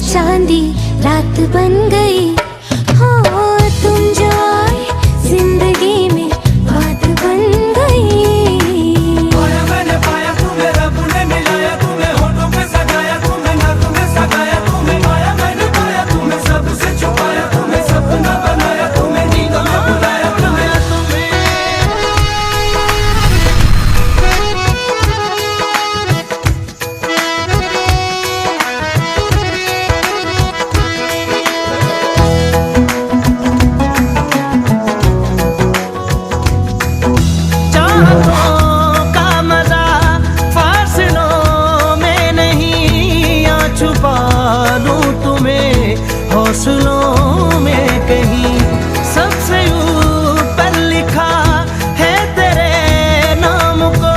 चांदी रात बन गई। हो तुम जो आए जिंदगी में बात बन गई। पाया मैंने पाया तुम्हें, रब ने मिलाया तुम्हें, होठों पे सजाया तुम्हें, नग में सगाया तुम्हें। पाया मैंने पाया तुम्हें, सबसे छुपाया तुम्हें, सपना बनाया तुम्हें, नींदों में बुलाया तुम्हें। हौसलों में कहीं सबसे ऊपर लिखा है तेरे नाम को,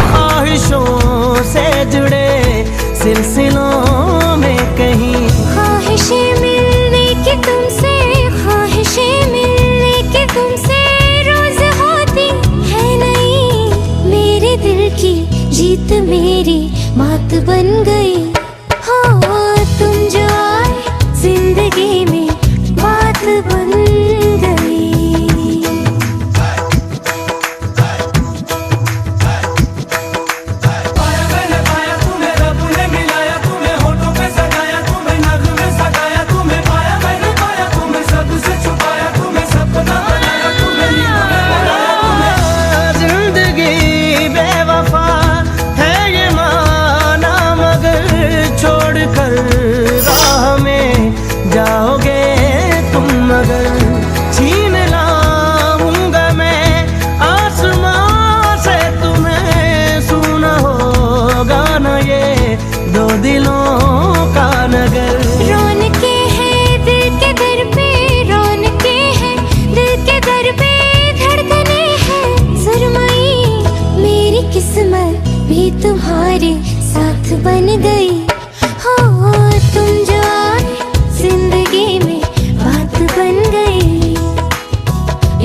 ख्वाहिशों से जुड़े सिलसिलों में कहीं। ख्वाहिशें मिलने की तुमसे, ख्वाहिशें मिलने की तुमसे रोज होती है नहीं। मेरे दिल की जीत मेरी मात बन गई। हो तुम जो आए जिंदगी में बात बन गई। पाया मैंने पाया तुम्हें, रब ने मिलाया तुम्हें, होठों पे सजाया तुम्हें, नग में सगाया तुम्हें। पाया मैंने पाया तुम्हें, सबसे छुपाया तुम्हें, सपना बनाया तुम्हें, नींदों में बुलाया तुम्हें। जिंदगी बेवफा है ये माना, मगर छोड़ कर राह में जाओगे तुम, मगर छीन लाऊंगा मैं आसमां से तुम्हें। सुना होगा ना ये दो दिलों का नगर। रौनके हैं दिल के दर पे, रौनके हैं दिल के दर पे, धड़कने हैं सुरमई। मेरी किस्मत भी तुम्हारे साथ बन गई। हो तुम जो आए जिंदगी में बात बन गई।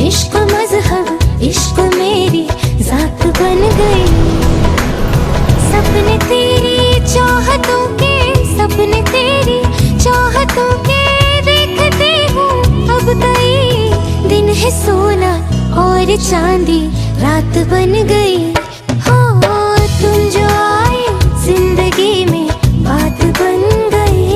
इश्क मजहब इश्क मेरी जात बन गई। सपने तेरी चाहतों के, सपने तेरी चाहतों के देखते हूँ अब कई दिन है। सोना और चांदी रात बन गई। हो तुम जो आए जिंदगी में बात बन गई।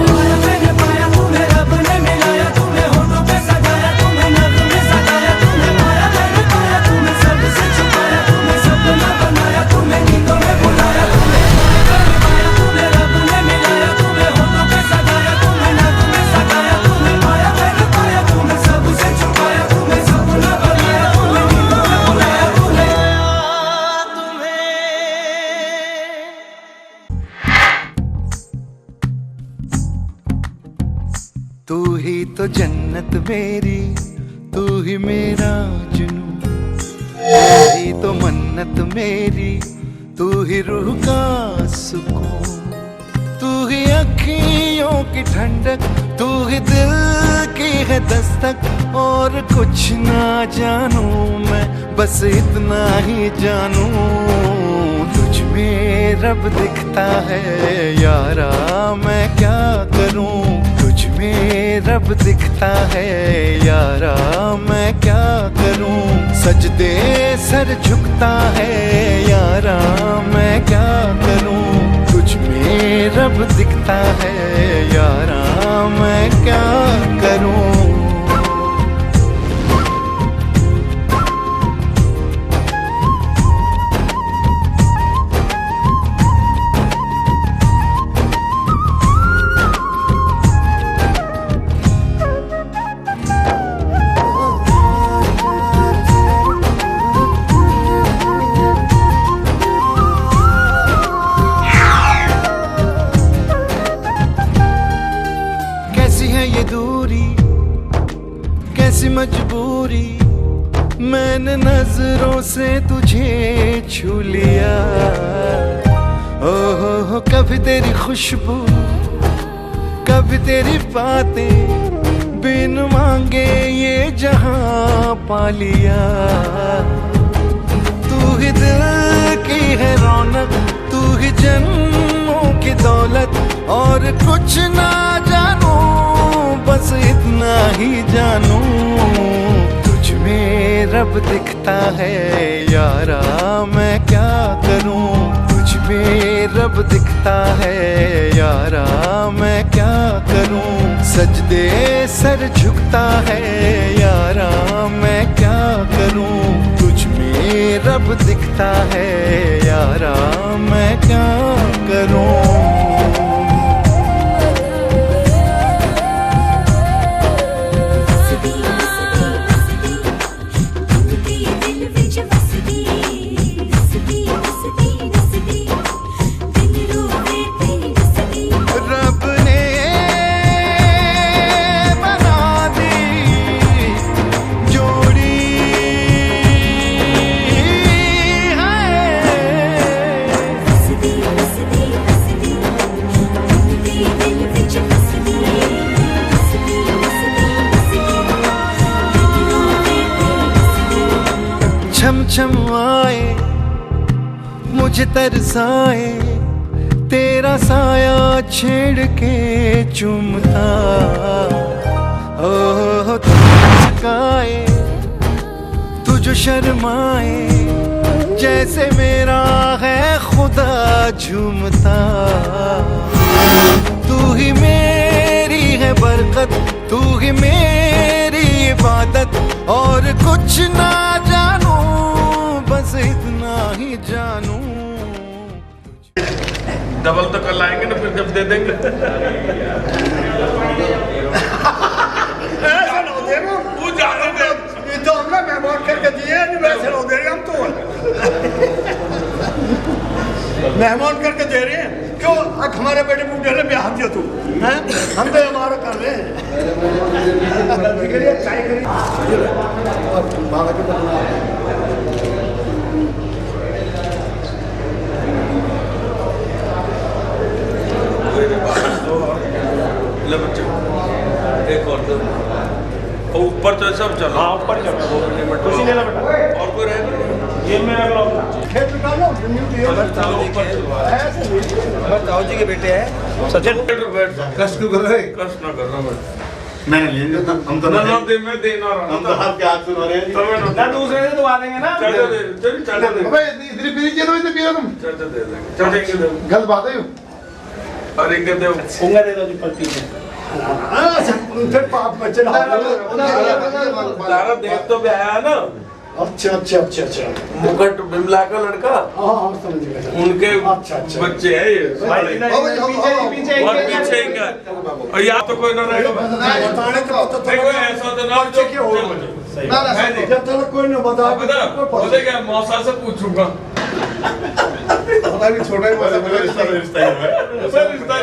पाया मैंने पाया तुम्हें, रब ने मिलाया तुम्हें, होठों पे सजाया तुम्हें, नग में सगाया तुम्हें। पाया मैंने पाया तुम्हें, सबसे छुपाया तुम्हें, सपना बनाया तुम्हें, नींदों में बुलाया तुम्हें। पाया तुम्हें, रब ने मिलाया तुम्हें, होठों पे सजाया तुम्हें, नग में सगाया तुम्हें। पाया मैंने पाया तुम्हें, सबसे छुपाया तुम्हें, सपना बनाया तुम्हें, नींदों में बुलाया तुम्हें। तू ही तो जन्नत मेरी, तू ही मेरा जुनून, तू ही तो मन्नत मेरी, तू ही रूह का सुकून। तू ही अखियों की ठंडक, तू ही दिल की है दस्तक। और कुछ ना जानू मैं, बस इतना ही जानू, तुझ में रब दिखता है यारा, मैं क्या करूं। तुझ में रब दिखता है यारा, मैं क्या करूं। सजदे सर झुकता है यारा, मैं क्या करूं। तुझ में रब दिखता है यारा, मैं क्या करूं। कैसी मजबूरी, मैंने नजरों से तुझे छू लिया। ओहो कभी तेरी खुशबू, कभी तेरी बातें, बिन मांगे ये जहां पा लिया। तू ही दिल की है रौनक, तू ही जन्मों की दौलत और कुछ ना जानू, बस इतना ही जानू तुझ में रब दिखता है यारा, मैं क्या करूं। तुझ में रब दिखता है यारा, मैं क्या करूं। सजदे सर झुकता है यारा, मैं क्या करूं। तुझ में रब दिखता है यारा, मैं क्या करूं। छम छम आए मुझे तरसाए, तेरा साया छेड़ के चूमता। ओ तू मुस्काए तू जो शर्माए, जैसे मेरा है खुदा झूमता। तू ही मेरी है बरकत, तू ही मेरी इबादत, और कुछ ना जानू, बस इतना ही जानू। डबल तो कल आएंगे ना, फिर जब दे देंगे। ऐसा ना दे ना, वो जाने दे। ये तो हमने मेहमान करके दिए नहीं, वैसे ना दे रहे हम तो। मेहमान करके दे रहे हैं क्यों? अब हमारे बेटे बूढ़े ने ब्याह दिया तू हैं, हम तो हमारा कर रहे हैं। ले बच्चे एक और दो, ऊपर तो सब चलो। हाँ ऊपर चलो, खुशी ले लो बेटा। और कोई रहेगा ये मेरा ब्लॉग खेत निकालो, चलो ऊपर चलो। ताऊ जी के बेटे हैं सचिन, कष्ट क्यों कर रहे? कष्ट ना करना मैं मैंने लिए हम तो ना दे, मैं देना रहा हम तो आपके हाथ सुन रहे हैं ना, दूसरे से दबा देंगे ना। चल दे, चल दे। अबे इधर पी लीजिए, तो इधर पियो तुम। चल दे देंगे, चल देंगे दे। गलत बात है ये। और एक दे दो, उंगली दे दो जी पलटी से। फिर पाप बच्चे ना। तारा देख तो भी आया ना। अच्छा अच्छा अच्छा अच्छा, मुकुट बिमला का लड़का, हाँ हाँ समझ गया। उनके अच्छा अच्छा बच्चे हैं ये सारे। और पीछे ही क्या, और यहाँ तो कोई ना रहेगा। बताने के बाद तो देखो ऐसा तो ना बच्चे के हो जब तक कोई नहीं बता पता मुझे क्या, मौसा से पूछूंगा। पता नहीं छोटा ही रिश्ता रिश्ता ही है। रिश्ता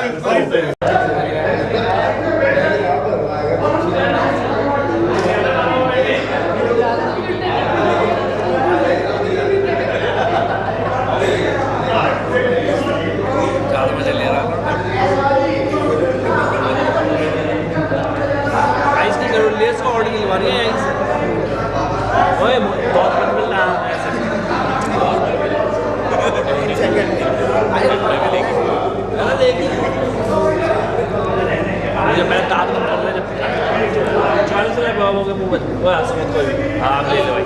हाँ ले लो भाई।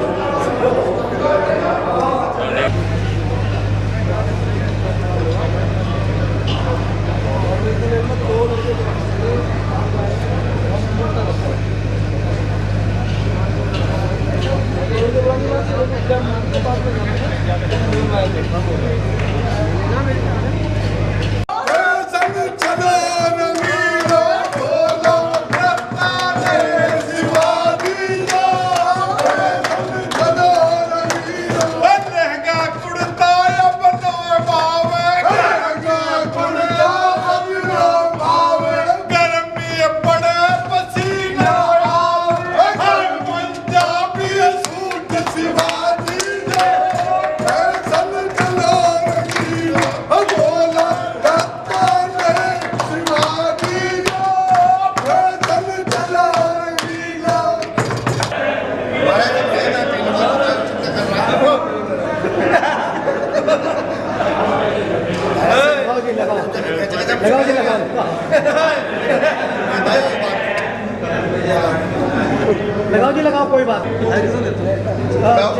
लगाओ जी लगाओ, कोई बात नहीं।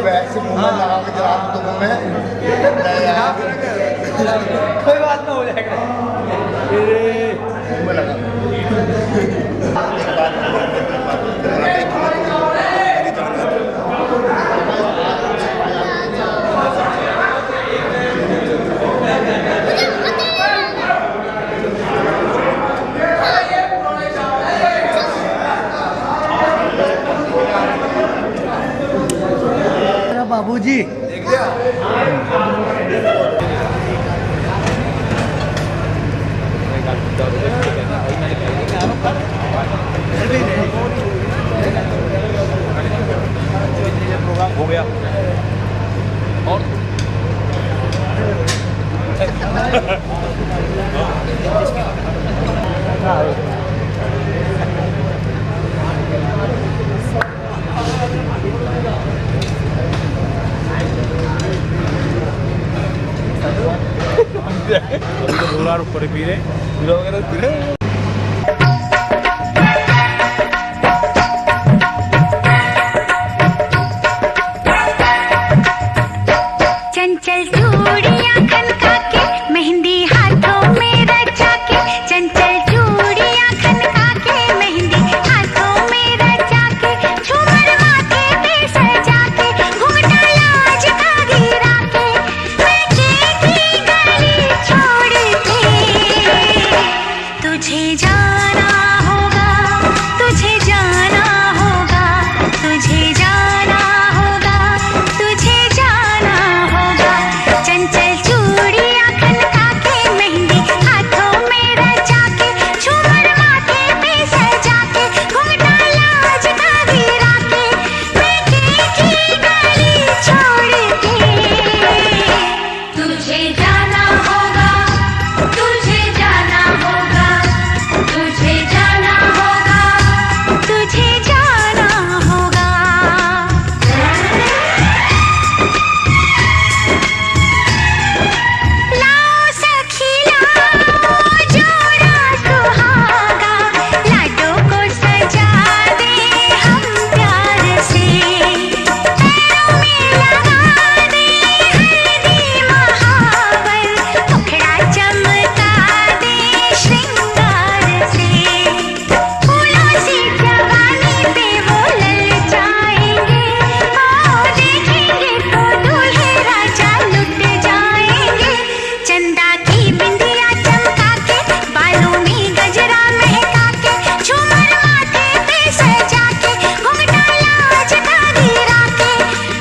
बैग से मुंह में लगा के जला तो मुंह में कोई बात ना, हो जाएगा। मुंह में लगा। बाबूजी प्रोग्राम हो गया और ऊपर पीरे वगैरह पीरे चंचल चूड़ियां खनका के मेहंदी हाथों में रचा के, चंचल चूड़ियां खनका के मेहंदी हाथों में रचा के, झूमर माथे पे सजा के, घूंघटा लाज का गिरा के, मैं चलती गली छोड़ के, तुझे जाना होगा, तुझे जाना होगा, तुझे जाना होगा, तुझे जाना होगा। चंचल चूड़ियां खनका के मेहंदी हाथों में रचा के, झूमर माथे पे सजा के, घूंघटा लाज का गिरा के, मैं की गली छोड़ के, तुझे जाना होगा, तुझे जाना होगा, तुझे जाना होगा, तुझे जाना होगा। लाओ सखी लाओ जोड़ा सुहागा, लाडो को सजा दे हम प्यार से, पैरों में लगा दे हल्दी महावर, मुखड़ा चमका दे श्रृंगार से, फूलों सी जवानी पे वो ललचाएंगे, देखेंगे तो दूल्हे राजा लुट जाएंगे। चंदा की बिंदिया चमका के, बालों में गजरा महका के, झूमर माथे पे सजा के, घूंघटा लाज का गिरा के,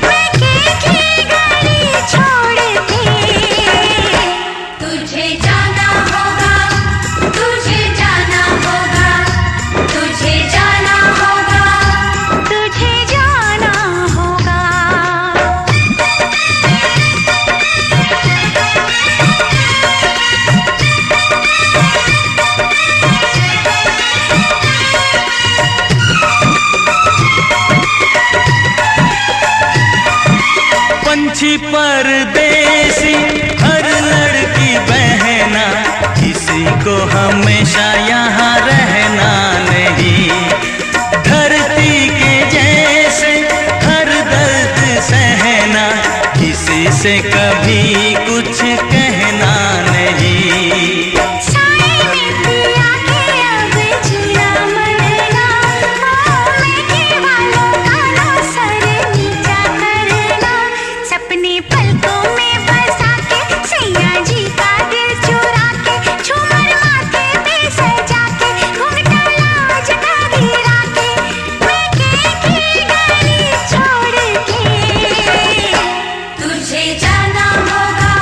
मैं की गली छोड़ के, तुझे जाना होगा, तुझे जाना होगा, तुझे जाना होगा, तुझे जाना होगा। पंछी परदेसी हर लड़की बहना, किसी को हमेशा यहाँ रहना नहीं, धरती के जैसे हर दर्द सहना, किसी से कभी कुछ कहना नहीं। साए में पिया के अब जीना मरना, मीठे वालों का ना सर नीचा करना, सपने पलकों में बसा के, सैया जी का दिल चुरा के, झूमर माथे पे सजा के, घूंघटा लाज का गिरा के, मैं की गली छोड़ के, तुझे जाना होगा,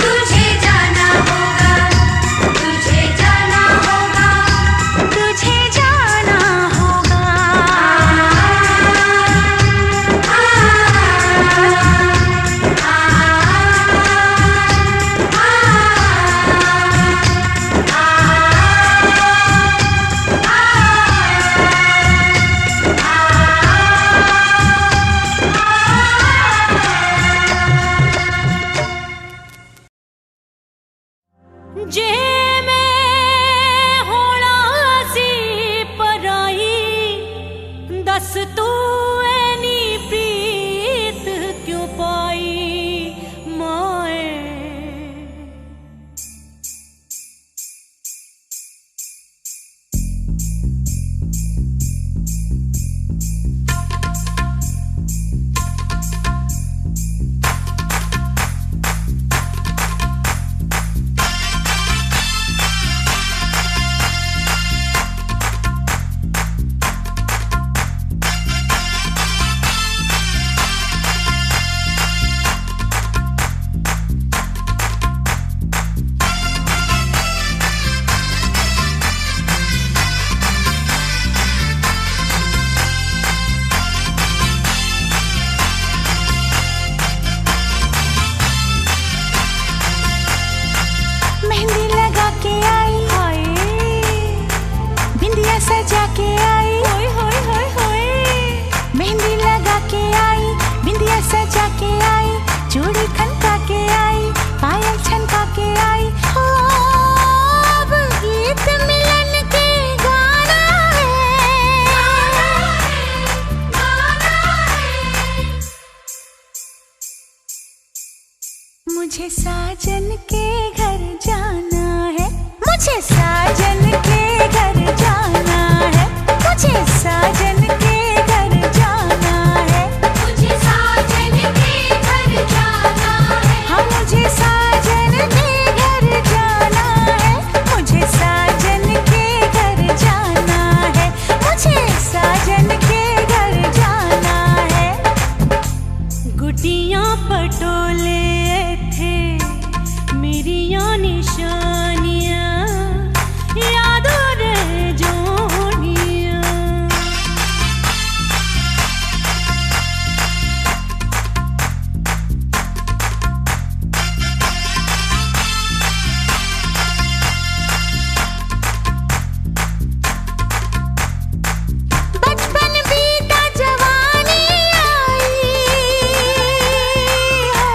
तुझे जाना होगा, तुझे जाना होगा, तुझे जाना होगा। जे मैं होना सी पराई, दस तू के घर जाना है, मुझे साजन के घर जाना है, मुझे साजन के घर जाना है, मुझे साजन के घर जाना है, हाँ मुझे साजन के घर जाना है, मुझे साजन के घर जाना है, मुझे साजन के घर जाना है। गुटियां पटोले थे मेरियां निशानियां, यादों रह जोड़ियां। बचपन बीता जवानी आई है,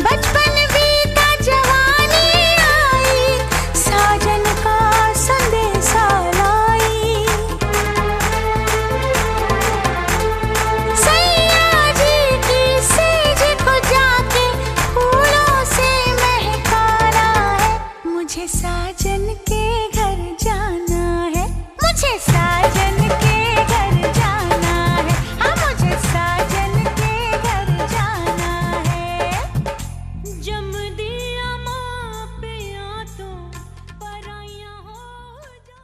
बचपन बीता जवानी आई, साजन का संदेशा लाई। सैया जी की सेज को जाके फूलों से महकाना है, मुझे साजन के घर जाना है, मुझे साजन के घर जाना है, हाँ मुझे साजन के घर जाना है। जम दिया माँ पे या तो पराइयाँ हो जा।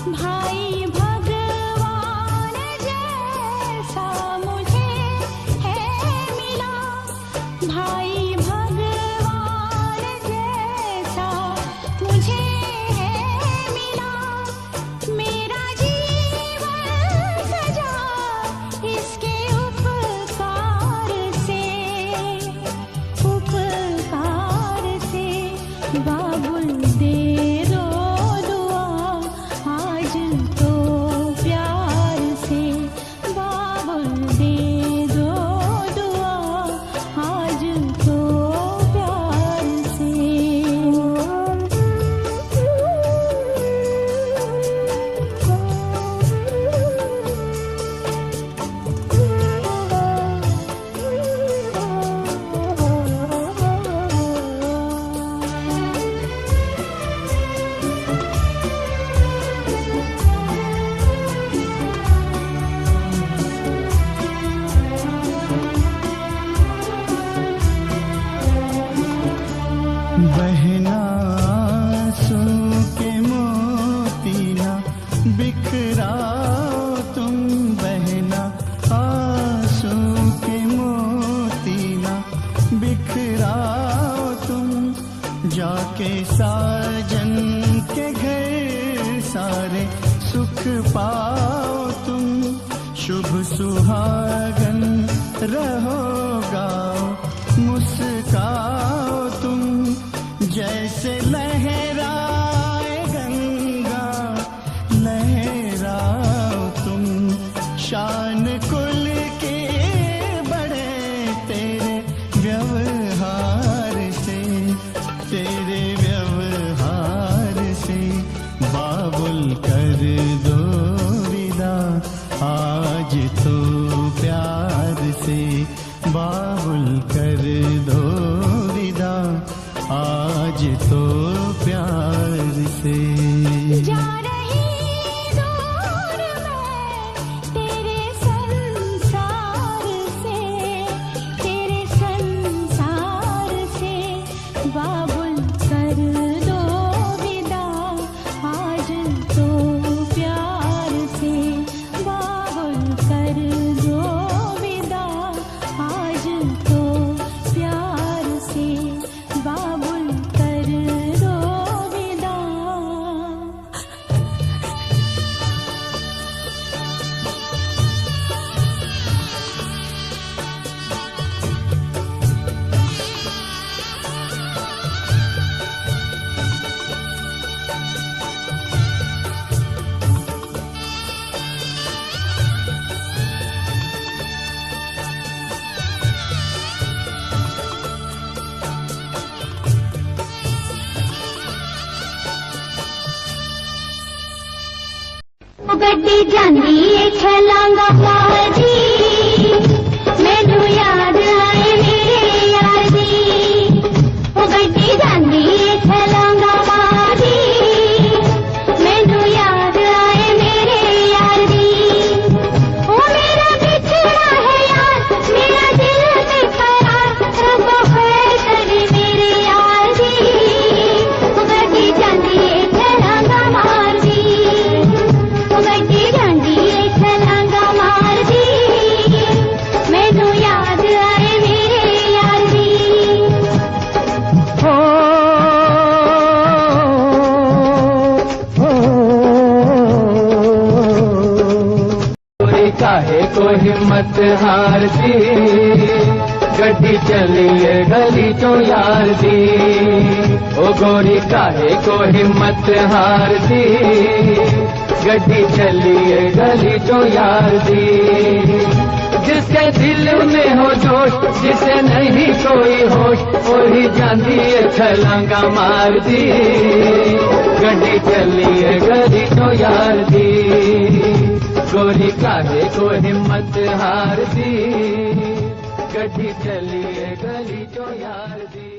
भाई भगवान जैसा मुझे है मिला, भाई भगवान जैसा मुझे है मिला, मेरा जीवन सजा इसके उपकार से, उपकार से। बाबुल दे दो दुआ आज तो प्यार से, बाबुल दे दो दुआ आज तो प्यार से। बहना आंसू के मोती ना बिखराओ तुम, बहना आंसू के मोती ना बिखराओ तुम, जाके साजन के घर सारे सुख पाओ तुम, शुभ सुहागन रहो गाओ मुस्काओ तुम, जैसे लहराए गंगा लहराओ तुम, शान कुल के बड़े तेरे व्यवहार से, तेरे व्यवहार से। बाबुल कर दो विदा आज तो प्यार से, बाबुल कर दो विदा आज तो प्यार से। जा रही दूर मैं तेरे संसार से, तेरे संसार से। बाबुल कर दो विदा आज तो प्यार से, बाबुल कर दो विदा आज तो प्यार से, बाबुल कर दो विदा। गड्डी जांदी छलांगा बाजी, मैनू याद आए मेरे यार दी। ओ गड्डी जांदी छलांगा बाजी, मैनू याद आए मेरे यार दी। ओ मेरा बिछड़ा है यार, मेरा दिल बेकरार, रब खैर करे मेरे यार दी। ओ गड्डी जांदी छलांगा मार दी, गड्डी जांदी छलांगा मार दी, मैनू याद आए मेरे यार दी। गोरी काहे को हिम्मत हारती, गड्डी चलिए गली तो यार दी। ओ गोरी काहे को हिम्मत हारती, गड्डी चलिए गली तो यार दी। जिसके दिल में हो जोश, जिसे नहीं कोई होश, वही जांदी छलांगा मार दी। गड्डी चलिए गली तो यार दी, गोरी काहे को हिम्मत हार दी, गड्डी चलिए गली तो यार दी।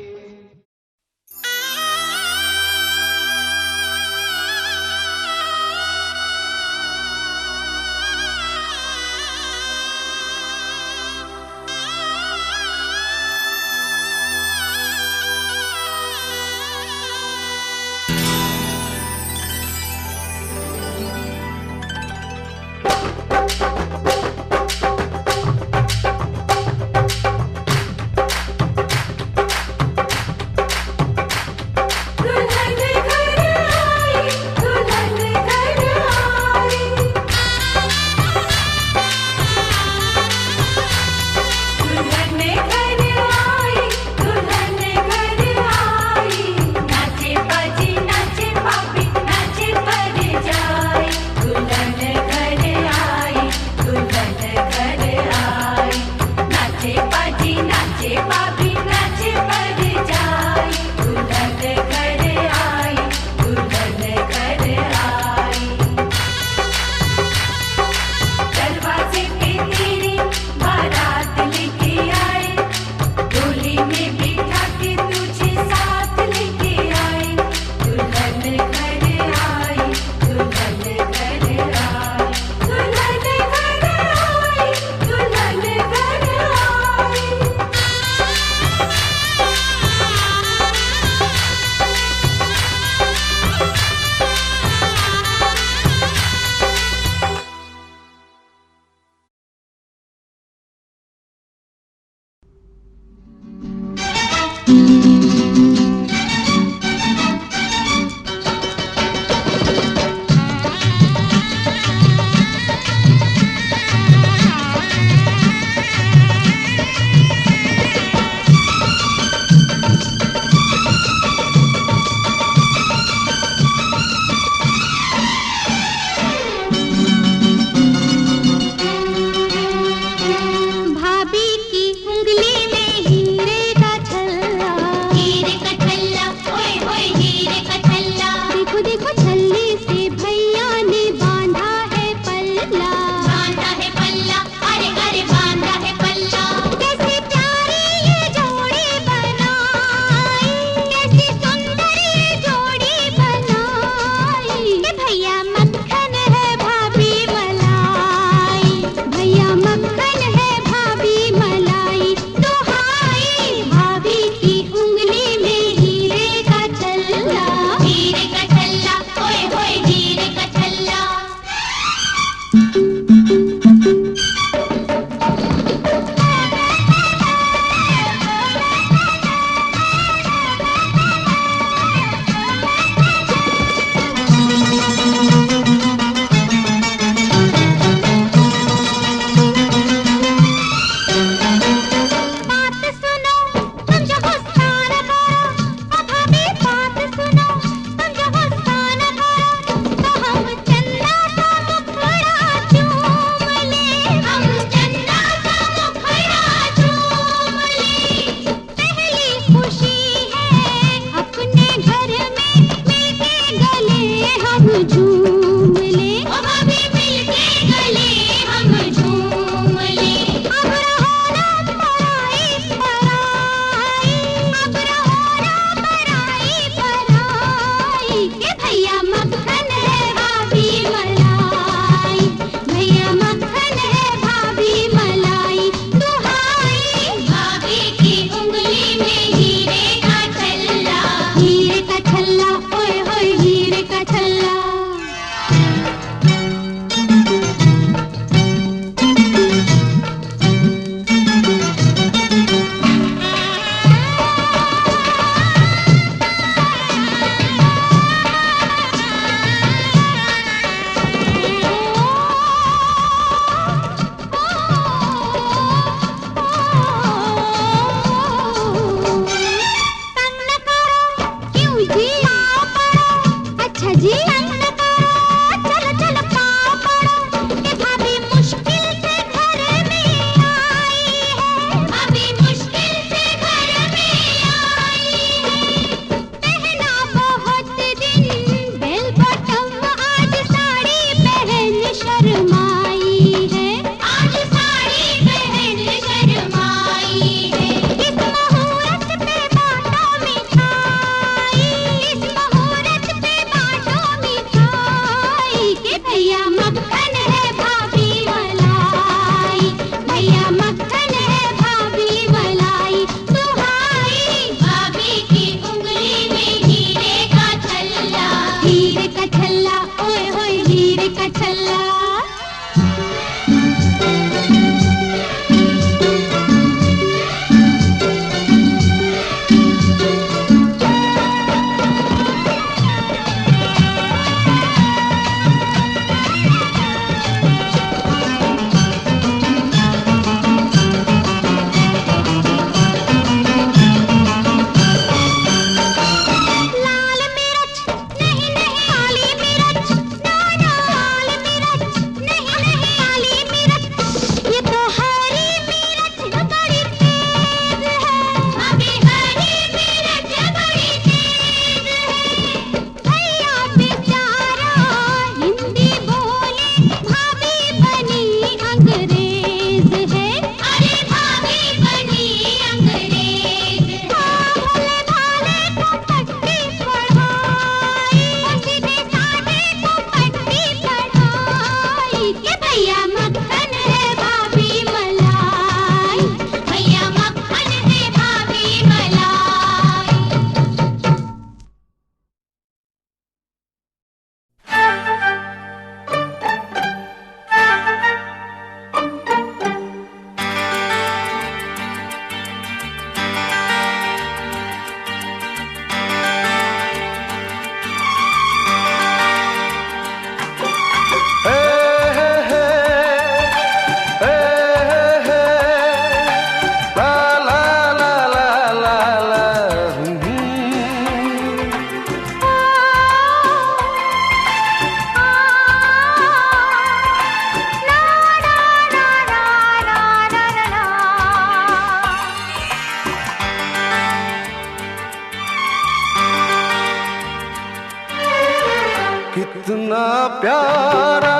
कितना प्यारा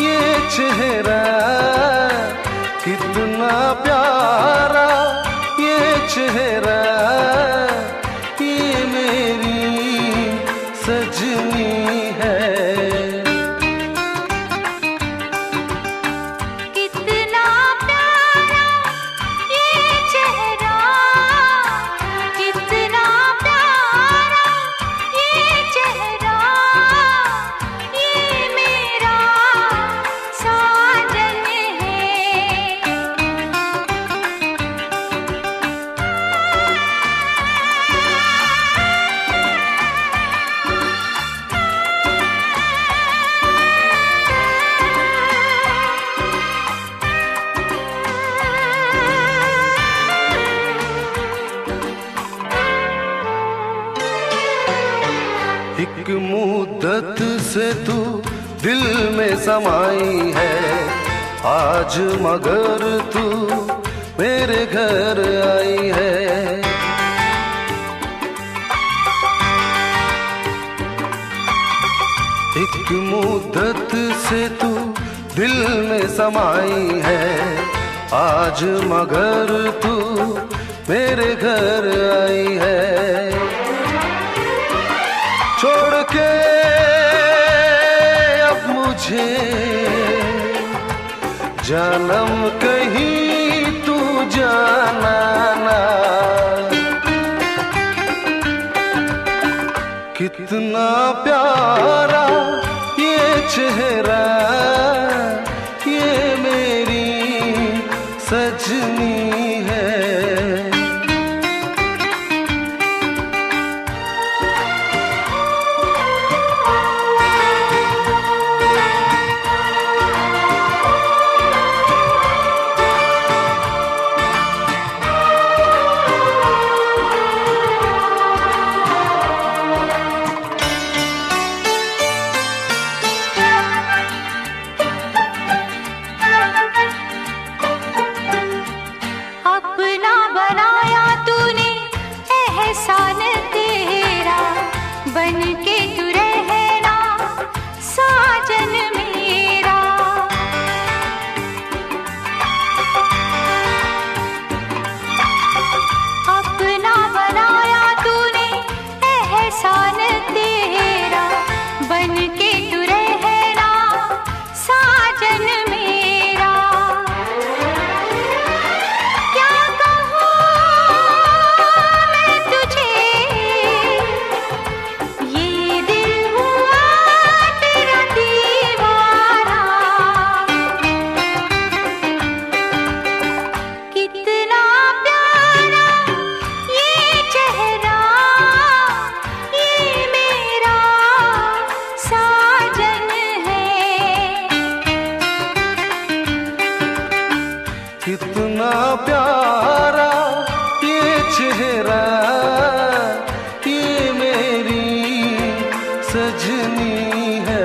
ये चेहरा, कितना प्यारा ये चेहरा, ये मेरी सजनी है। कितना प्यारा ये चेहरा, कितना प्यारा ये चेहरा, ये मेरा से तू दिल में समाई है, आज मगर तू मेरे घर आई है। एक मुद्दत से तू दिल में समाई है, आज मगर तू मेरे घर आई है। छोड़ के अब मुझे जन्म कहीं तू जाना ना, कितना प्यारा ये चेहरा, ये मेरी सजनी है। अपना बनाया तूने एहसान तेरा, बन के तू रहना साजन मेरा। अपना बनाया तूने एहसान तेरा, बन के तू रहना साजन मेरा। क्या कहूँ मैं तुझे, ये दिल हुआ तेरा दीवाना। कितना प्यारा ये चेहरा, ये मेरा साजन है। कितना प्यारा ये चेहरा, ये मेरी सजनी है।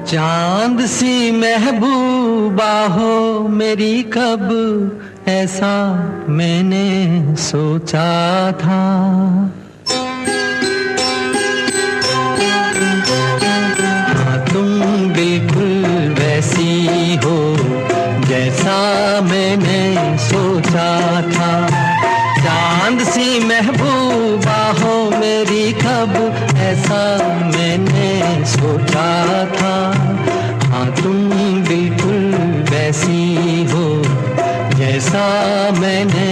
चांद सी महबूबा हो मेरी, कब ऐसा मैंने सोचा था। हाँ तुम बिल्कुल वैसी हो जैसा मैंने सोचा था। चांद सी महबूबा हो मेरी, कब ऐसा मैंने सोचा था। हाँ तुम बिल्कुल वैसी हो जैसा मैंने